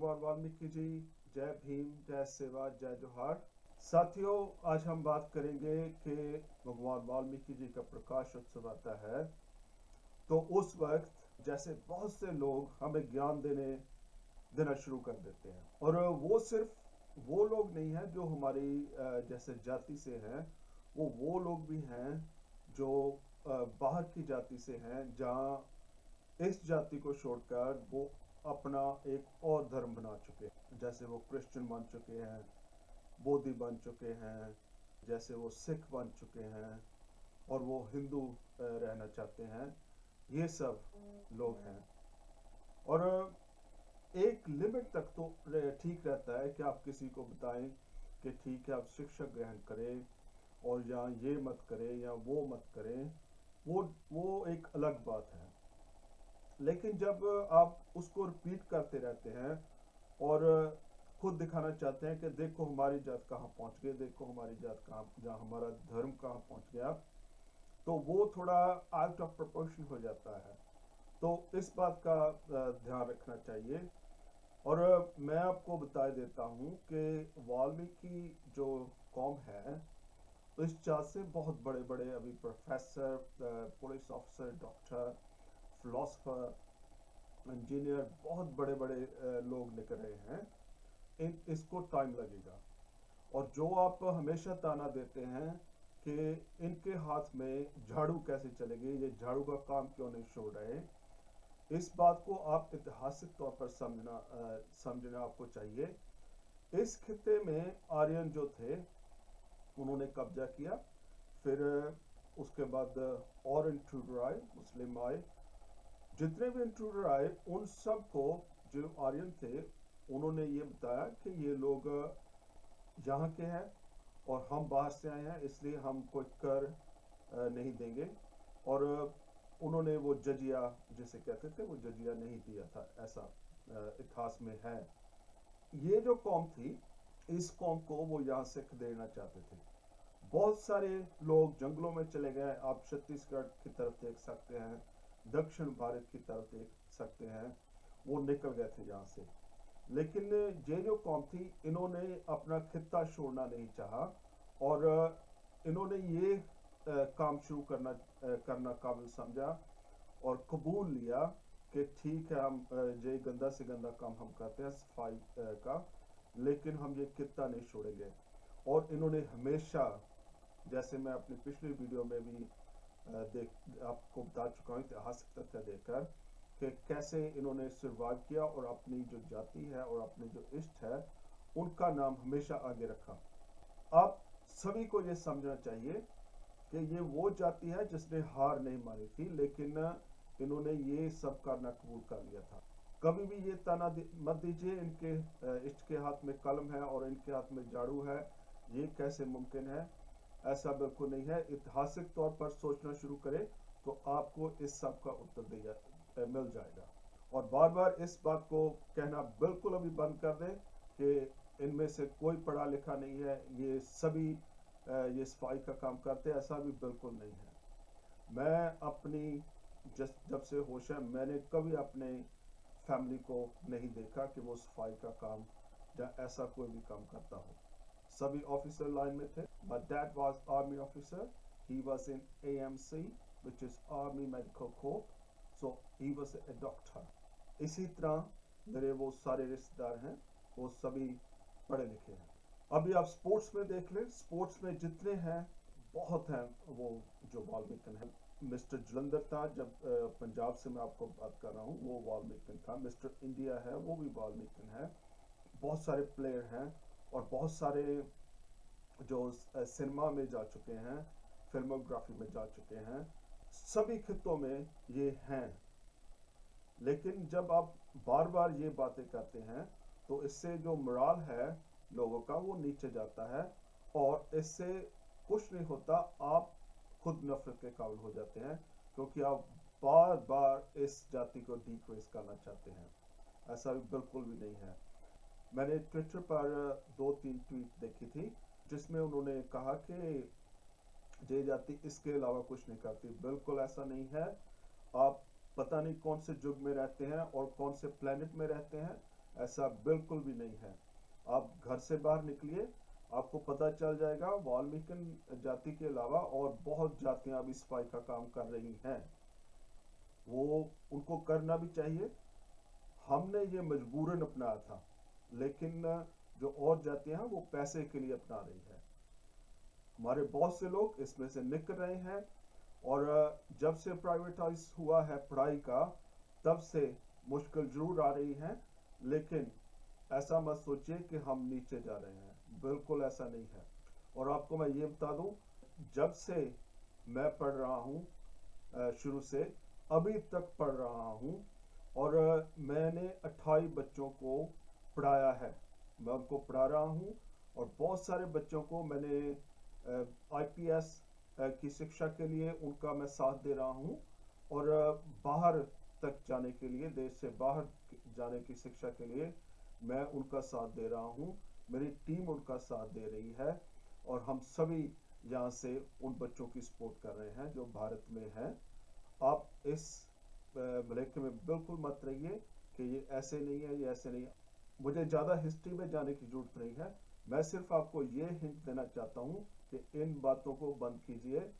भगवान वाल्मीकि जी। जय भीम, जय सेवा, जय जोहार। साथियों, आज हम बात करेंगे कि भगवान वाल्मीकि जी का प्रकाश उत्सव आता है तो उस वक्त जैसे बहुत से लोग हमें ज्ञान देना शुरू कर देते हैं, और वो सिर्फ वो लोग नहीं हैं जो हमारी जैसे जाति से हैं, वो लोग भी हैं जो बाहर की जाति से हैं, जहाँ इस जाति को छोड़कर वो अपना एक और धर्म बना चुके हैं। जैसे वो क्रिश्चियन बन चुके हैं, बौद्धी बन चुके हैं, जैसे वो सिख बन चुके हैं, और वो हिंदू रहना चाहते हैं। ये सब लोग हैं, और एक लिमिट तक तो ठीक रहता है कि आप किसी को बताएं कि ठीक है, आप शिक्षा ग्रहण करें और या ये मत करें या वो मत करें, वो एक अलग बात है। लेकिन जब आप उसको रिपीट करते रहते हैं और खुद दिखाना चाहते हैं कि देखो हमारी जात कहाँ पहुंच गई, देखो हमारी जात कहाँ, या हमारा धर्म कहाँ पहुंच गया, तो वो थोड़ा आउट ऑफ प्रोपोर्शन हो जाता है। तो इस बात का ध्यान रखना चाहिए। और मैं आपको बता देता हूँ कि वाल्मीकि जो कौम है, इस जात से बहुत बड़े बड़े अभी professor, police officer, doctor, philosopher, engineer, बहुत बड़े बड़े लोग निकल रहे हैं। इसको टाइम लगेगा। और जो आप हमेशा ताना देते हैं कि इनके हाथ में झाड़ू कैसे चलेगी, ये झाड़ू का काम क्यों नहीं छोड़ रहे, इस बात को आप ऐतिहासिक तौर पर समझना आपको चाहिए। इस खित्ते में आर्यन जो थे उन्होंने कब्जा किया, फिर उसके बाद और इंट्रूडर आए, मुस्लिम आए। जितने भी इंट्रूडर आए उन सब को, जो आर्यन थे, उन्होंने ये बताया कि ये लोग यहाँ के हैं और हम बाहर से आए हैं, इसलिए हम कोई कर नहीं देंगे। और उन्होंने वो जजिया जिसे कहते थे, वो जजिया नहीं दिया था, ऐसा इतिहास में है। ये जो कौम थी, इस कौम को वो यहाँ से खदेड़ना चाहते थे। बहुत सारे लोग जंगलों में चले गए। आप छत्तीसगढ़ की तरफ देख सकते हैं, दक्षिण भारत की तरफ देख सकते हैं, वो निकल गए थे यहाँ से। लेकिन ये जो कौम थी, इन्होंने अपना खित्ता छोड़ना नहीं चाहा, और इन्होंने ये काम शुरू करना काबिल समझा और कबूल लिया कि ठीक है, हम ये गंदा से गंदा काम हम करते हैं, सफाई का, लेकिन हम ये खित्ता नहीं छोड़ेंगे। और इन्होंने हमेशा, जैसे मैं अपनी पिछली वीडियो में भी आपको बता चुका हूँ ऐतिहासिक तथ्य देकर, कि कैसे इन्होंने सर्वाइव किया और अपनी जो जाति है और अपने जो इष्ट है उनका नाम हमेशा आगे रखा। आप सभी को ये समझना चाहिए कि ये वो जाति है जिसने हार नहीं मानी थी, लेकिन इन्होंने ये सब करना कबूल कर लिया था। कभी भी ये ताना मत दीजिए इनके इष्ट के हाथ में कलम है और इनके हाथ में झाड़ू है, ये कैसे मुमकिन है। ऐसा बिल्कुल नहीं है। ऐतिहासिक तौर पर सोचना शुरू करें तो आपको इस सब का उत्तर मिल जाएगा। और बार बार इस बात को कहना बिल्कुल अभी बंद कर दें कि इनमें से कोई पढ़ा लिखा नहीं है, ये सभी ये सफाई का काम करते हैं, ऐसा भी बिल्कुल नहीं है। मैं अपनी जब से होश है, मैंने कभी अपने फैमिली को नहीं देखा कि वो सफाई का काम या ऐसा कोई भी काम करता हो। सभी ऑफिसर लाइन में थे। My dad was army officer. He was in AMC, which is Army Medical Corps. So he was a doctor. इसी तरह मेरे वो सारे रिश्तेदार हैं, वो सभी पढ़े लिखे हैं। अभी आप स्पोर्ट्स में देख लें, स्पोर्ट्स में जितने हैं बहुत हैं वो जो वाल्मीकि है। मिस्टर जलंधर था, जब पंजाब से मैं आपको बात कर रहा हूँ, वो वाल्मीकि था। मिस्टर इंडिया है, वो भी वाल्मीकि है। बहुत सारे प्लेयर हैं और बहुत सारे जो सिनेमा में जा चुके हैं, फिल्मोग्राफी में जा चुके हैं, सभी खित्तों में ये हैं। लेकिन जब आप बार बार ये बातें करते हैं तो इससे जो मोराल है लोगों का, वो नीचे जाता है, और इससे कुछ नहीं होता। आप खुद नफरत के काबिल हो जाते हैं, क्योंकि आप बार बार इस जाति को डिक्रेस करना चाहते हैं। ऐसा भी बिल्कुल भी नहीं है। मैंने ट्विटर पर 2-3 ट्वीट देखी थी जिसमें उन्होंने कहा कि ये जाति इसके अलावा कुछ नहीं करती। बिल्कुल ऐसा नहीं है। आप पता नहीं कौन से युग में रहते हैं और कौन से प्लेनेट में रहते हैं, ऐसा बिल्कुल भी नहीं है। आप घर से बाहर निकलिए, आपको पता चल जाएगा वाल्मीकि जाति के अलावा और बहुत जातियां अभी सफाई का काम कर रही हैं। वो उनको करना भी चाहिए। हमने ये मजबूरन अपनाया था, लेकिन जो और जातियां हैं वो पैसे के लिए अपना रही है। हमारे बहुत से लोग इसमें से निकल रहे हैं। और जब से प्राइवेटाइज हुआ है पढ़ाई का, तब से मुश्किल जरूर आ रही है, लेकिन ऐसा मत सोचिए कि हम नीचे जा रहे हैं, बिल्कुल ऐसा नहीं है। और आपको मैं ये बता दूं, जब से मैं पढ़ रहा हूं, शुरू से अभी तक पढ़ रहा हूं, और मैंने 28 बच्चों को पढ़ाया है। मैं उनको पढ़ा रहा हूं, और बहुत सारे बच्चों को मैंने आईपीएस की शिक्षा के लिए उनका मैं साथ दे रहा हूं, और बाहर तक जाने के लिए, देश से बाहर जाने की शिक्षा के लिए मैं उनका साथ दे रहा हूं। मेरी टीम उनका साथ दे रही है, और हम सभी यहाँ से उन बच्चों की सपोर्ट कर रहे हैं जो भारत में हैं। आप इस भलेखे में बिल्कुल मत रहिए कि ये ऐसे नहीं है, ये ऐसे नहीं है। मुझे ज़्यादा हिस्ट्री में जाने की जरूरत नहीं है। मैं सिर्फ आपको ये हिंट देना चाहता हूँ कि इन बातों को बंद कीजिए।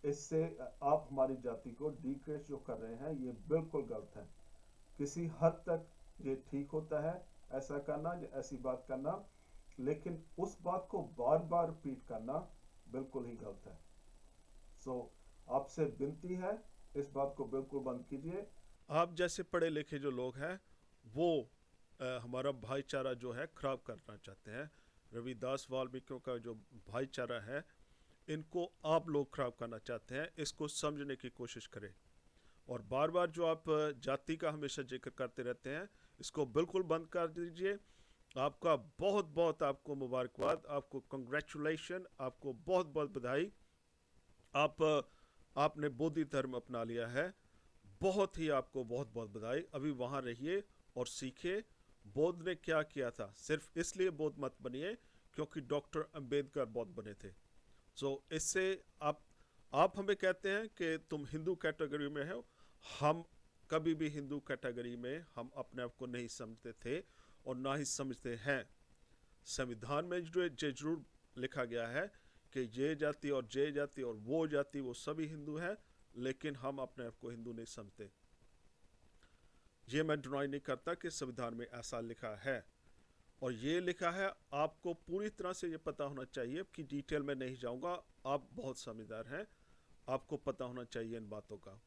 इससे आप हमारी जाति को डिग्रेड जो कर रहे हैं, ये बिल्कुल गलत है। किसी हद तक ये ठीक होता है ऐसा करना, ऐसी बात करना, लेकिन उस बात को बार बार रिपीट करना बिल्कुल ही गलत है। सो आपसे विनती है, इस बात को बिल्कुल बंद कीजिए। आप जैसे पढ़े लिखे जो लोग हैं वो हमारा भाईचारा जो है खराब करना चाहते हैं। रविदास वाल्मीकियों का जो भाईचारा है इनको आप लोग खराब करना चाहते हैं, इसको समझने की कोशिश करें। और बार बार जो आप जाति का हमेशा जिक्र करते रहते हैं, इसको बिल्कुल बंद कर दीजिए। आपका बहुत बहुत आपको मुबारकबाद, आपको कंग्रेचुलेशन, आपको बहुत बहुत बधाई। आप आपने बोधि धर्म अपना लिया है, बहुत ही आपको बहुत बहुत बधाई। अभी वहाँ रहिए और सीखिए बौद्ध ने क्या किया था। सिर्फ इसलिए बौद्ध मत बनिए क्योंकि डॉक्टर अंबेडकर बौद्ध बने थे। इससे आप आप हमें कहते हैं कि तुम हिंदू कैटेगरी में हो। हम कभी भी हिंदू कैटेगरी में हम अपने आप को नहीं समझते थे और ना ही समझते हैं। संविधान में जो जरूर लिखा गया है कि ये जाति और ये जाति और वो जाति वो सभी हिंदू हैं, लेकिन हम अपने आप को हिंदू नहीं समझते। ये मैं डिनाई नहीं करता कि संविधान में ऐसा लिखा है, और ये लिखा है। आपको पूरी तरह से ये पता होना चाहिए कि डिटेल में नहीं जाऊंगा, आप बहुत समझदार हैं, आपको पता होना चाहिए इन बातों का।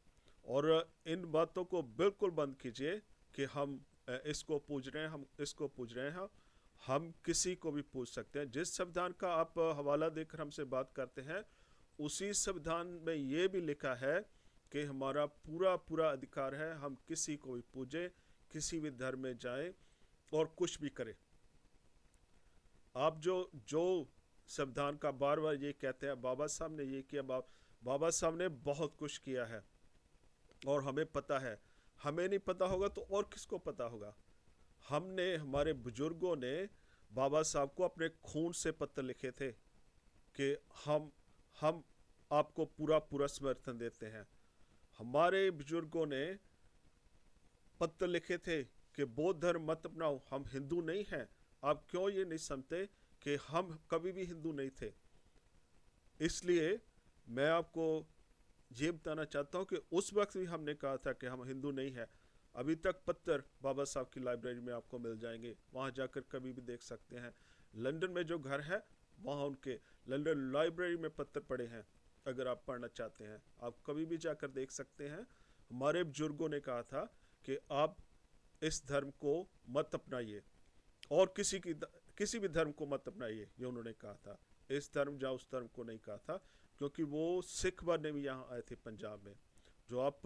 और इन बातों को बिल्कुल बंद कीजिए कि हम इसको पूज रहे हैं, हम इसको पूज रहे हैं। हम किसी को भी पूछ सकते हैं। जिस संविधान का आप हवाला देकर हमसे बात करते हैं, उसी संविधान में ये भी लिखा है कि हमारा पूरा पूरा अधिकार है हम किसी को भी पूजें, किसी भी धर्म में जाएं और कुछ भी करें। आप जो जो संविधान का बार बार ये कहते हैं बाबा साहब ने ये किया, बाबा साहब ने बहुत कुछ किया है और हमें पता है। हमें नहीं पता होगा तो और किसको पता होगा। हमने, हमारे बुजुर्गों ने बाबा साहब को अपने खून से पत्र लिखे थे कि हम आपको पूरा पूरा समर्थन देते हैं। हमारे बुजुर्गों ने पत्र लिखे थे कि बौद्ध धर्म मत अपनाओ, हम हिंदू नहीं हैं। आप क्यों ये नहीं समझते कि हम कभी भी हिंदू नहीं थे। इसलिए मैं आपको ये बताना चाहता हूँ कि उस वक्त भी हमने कहा था कि हम हिंदू नहीं हैं। अभी तक पत्थर बाबा साहब की लाइब्रेरी में आपको मिल जाएंगे, वहाँ जाकर कभी भी देख सकते हैं। लंदन में जो घर है वहाँ उनके लंदन लाइब्रेरी में पत्थर पड़े हैं। अगर आप पढ़ना चाहते हैं आप कभी भी जाकर देख सकते हैं। हमारे बुजुर्गों ने कहा था कि आप इस धर्म को मत अपनाइए और किसी भी धर्म को मत अपनाइए, ये उन्होंने कहा था। इस धर्म या उस धर्म को नहीं कहा था, क्योंकि वो सिख बनने भी यहाँ आए थे पंजाब में। जो आप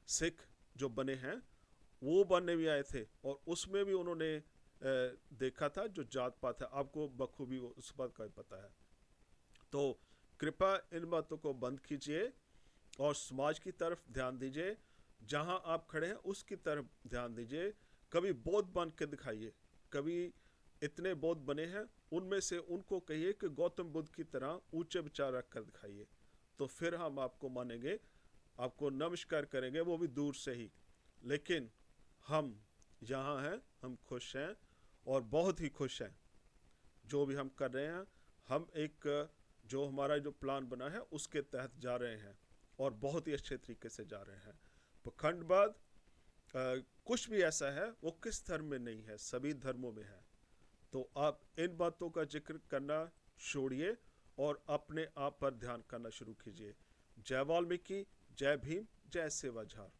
सिख जो बने हैं वो बनने भी आए थे, और उसमें भी उन्होंने देखा था जो जात पात है, आपको बखूबी उस बात का पता है। तो कृपया इन बातों को बंद कीजिए और समाज की तरफ ध्यान दीजिए। जहां आप खड़े हैं उसकी तरफ ध्यान दीजिए। कभी बौद्ध बन के दिखाइए। कभी इतने बौद्ध बने हैं उनमें से उनको कहिए कि गौतम बुद्ध की तरह ऊंचे विचार रख कर दिखाइए, तो फिर हम आपको मानेंगे, आपको नमस्कार करेंगे, वो भी दूर से ही। लेकिन हम यहाँ हैं, हम खुश हैं और बहुत ही खुश हैं जो भी हम कर रहे हैं। हम एक जो हमारा जो प्लान बना है उसके तहत जा रहे हैं और बहुत ही अच्छे तरीके से जा रहे हैं। पखंडवाद कुछ भी ऐसा है वो किस धर्म में नहीं है, सभी धर्मों में है। तो आप इन बातों का जिक्र करना छोड़िए और अपने आप पर ध्यान करना शुरू कीजिए। जय वाल्मीकि, जय भीम, जय सेवाझार।